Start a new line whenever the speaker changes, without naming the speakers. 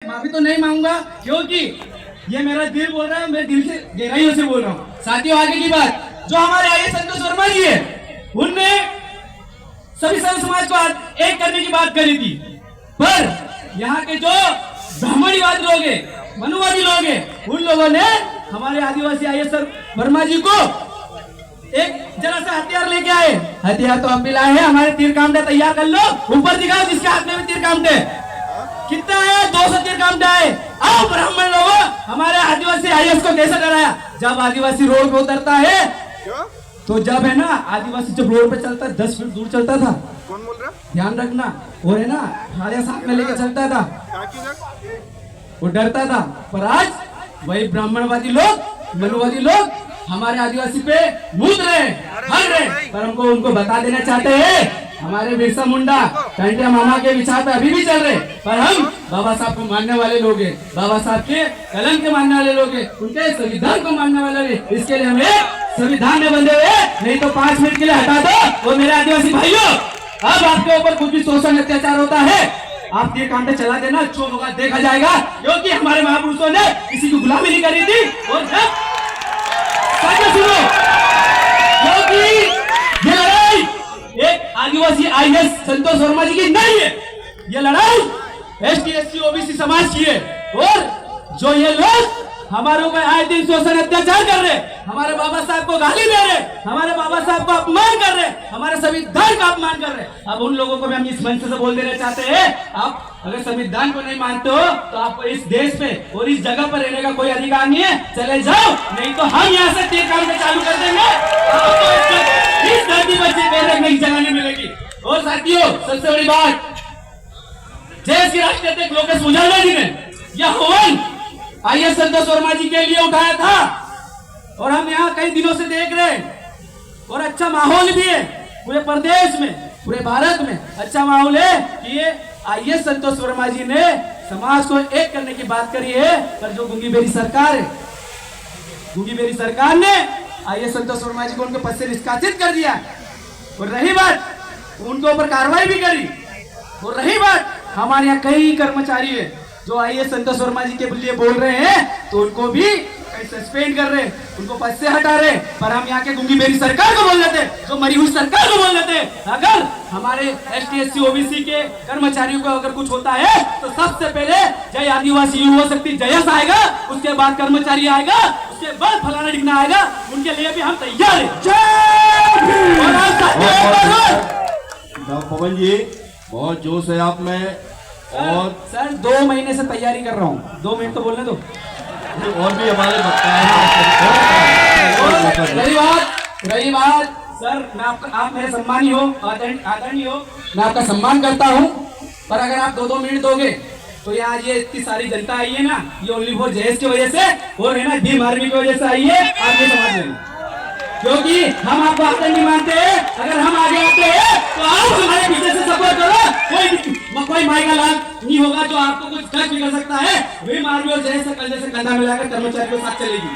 माफी तो नहीं मांगूंगा, क्योंकि ये मेरा दिल बोल रहा है, मैं दिल से गहराइयों से बोल रहा हूँ। साथियों, आगे की बात, जो हमारे आईएएस संतोष वर्मा जी है, उनने सभी सर्व समाज को एक करने की बात करी थी, पर यहाँ के जो ब्राह्मणवादी लोग हैं, मनुवादी लोग हैं, उन लोगों ने हमारे आदिवासी आईएएस वर्मा जी को एक जरा सा हथियार लेके आए। हथियार तो हम भी लाए हैं, हमारे तीर कामटे तैयार कर लो, ऊपर दिखाओ जिसके हाथ में भी तीर कामटे। कितना है? 200 तीर कामटे आए। आओ ब्राह्मण लोगों, हमारे आदिवासी आईएएस को कैसे डराया? जब आदिवासी रोड पे उतरता है, तो जब है ना, आदिवासी जब रोड पे चलता है 10 फीट दूर चलता था।
कौन बोल रहा?
ध्यान रखना, वो है ना हारे साथ में लेके चलता था, वो डरता था। पर आज वही ब्राह्मणवादी लोग, मनुवादी लोग हमारे आदिवासी पे मूत रहे, हर रहे, पर हमको उनको बता देना चाहते हैं, हमारे बिरसा मुंडा टंटे मामा के विचार पे अभी भी चल रहे, पर हम बाबा साहब को मानने वाले लोग हैं, बाबा साहब के कलम के मानने वाले लोग हैं, उनके संविधान को मानने वाले हैं। इसके लिए हमें संविधान में बंधे हुए, नहीं तो 5 मिनट के लिए हटा दो। वो मेरे आदिवासी भाइयों, अब आपके ऊपर कुछ भी शोषण अत्याचार होता है, आप ये काम पे चला देना, जो होगा देखा जाएगा, क्योंकि हमारे महापुरुषों ने किसी की गुलामी नहीं करी थी। और जब सुनो, क्योंकि ये लड़ाई एक आदिवासी आईएएस संतोष वर्मा जी की नहीं है, ये लड़ाई एसटी एससी ओबीसी समाज की है। और जो ये लोग हमारे ऊपर आए दिन शोषण अत्याचार कर रहे, हमारे बाबा साहब को गाली दे रहे, हमारे बाबा साहब को अपमान कर रहे, हमारे संविधान का अपमान कर रहे, अब उन लोगों को भी हम इस मंच से बोल देना चाहते हैं, आप अगर संविधान को नहीं मानते हो तो आपको इस देश पे और इस जगह पर रहने का कोई अधिकार नहीं है, चले जाओ, नहीं तो हम यहाँ से तीर काम चालू कर देंगे, आपको इस धरती पर पैर रखने की जगह नहीं मिलेगी। और साथियों, सबसे बड़ी बात, देश के राष्ट्रीय अध्यक्ष लोकेश मुजाल्ला जी ने यह हवन आईएएस संतोष वर्मा जी के लिए उठाया था, और हम यहाँ कई दिनों से देख रहे हैं, और अच्छा माहौल भी है पूरे प्रदेश में, पूरे भारत में अच्छा माहौल है कि ये आईएएस संतोष वर्मा जी ने समाज को एक करने की बात करी है। पर जो गूंगी सरकार है, गूंगी सरकार ने आईएएस संतोष वर्मा जी को उनके पद से निष्कासित कर दिया। और रही बात, उनके ऊपर कार्रवाई भी करी। और रही बात, हमारे यहाँ कई कर्मचारी है जो आईएएस संतोष वर्मा जी के लिए बोल रहे हैं, तो उनको भी सस्पेंड कर रहे, उनको पद से हटा रहे, पर हम यहाँ के गूंगी सरकार को बोल देते, जो मरी हुई सरकार को बोल देते। अगर हमारे एसटी एससी ओबीसी के कर्मचारियों को अगर कुछ होता है तो सबसे पहले जय आदिवासी युवा शक्ति जयस आएगा, उसके बाद कर्मचारी आएगा, उसके बाद फलाना डिगना आएगा, उनके लिए भी हम तैयार हैं।
पवन जी, बहुत जोश है आप में। और
सर 2 महीने से तैयारी कर रहा हूँ, 2 मिनट तो बोलने दो।
और भी हमारे
रही बात सर, मैं आप मेरे सम्मानी हो, आदरणीय हो, मैं आपका सम्मान करता हूँ, पर अगर आप 2-2 मिनट दोगे तो यहाँ ये इतनी सारी जनता आई है ना, ये ओनली फॉर जयेश की वजह से और है ना भीम आर्मी की वजह से आई है। आप ये समझ लेंगे, क्योंकि हम आपको आतंक नहीं मानते हैं। अगर हम आगे आते हैं तो आप हमारे पीछे से सपोर्ट करो, कोई माई का लाल नहीं होगा जो आपको कुछ कर भी कर सकता है। भीम आर्मी और जयेश से कंधे से कंधा मिलाकर कर्मचारी के साथ चलेगी।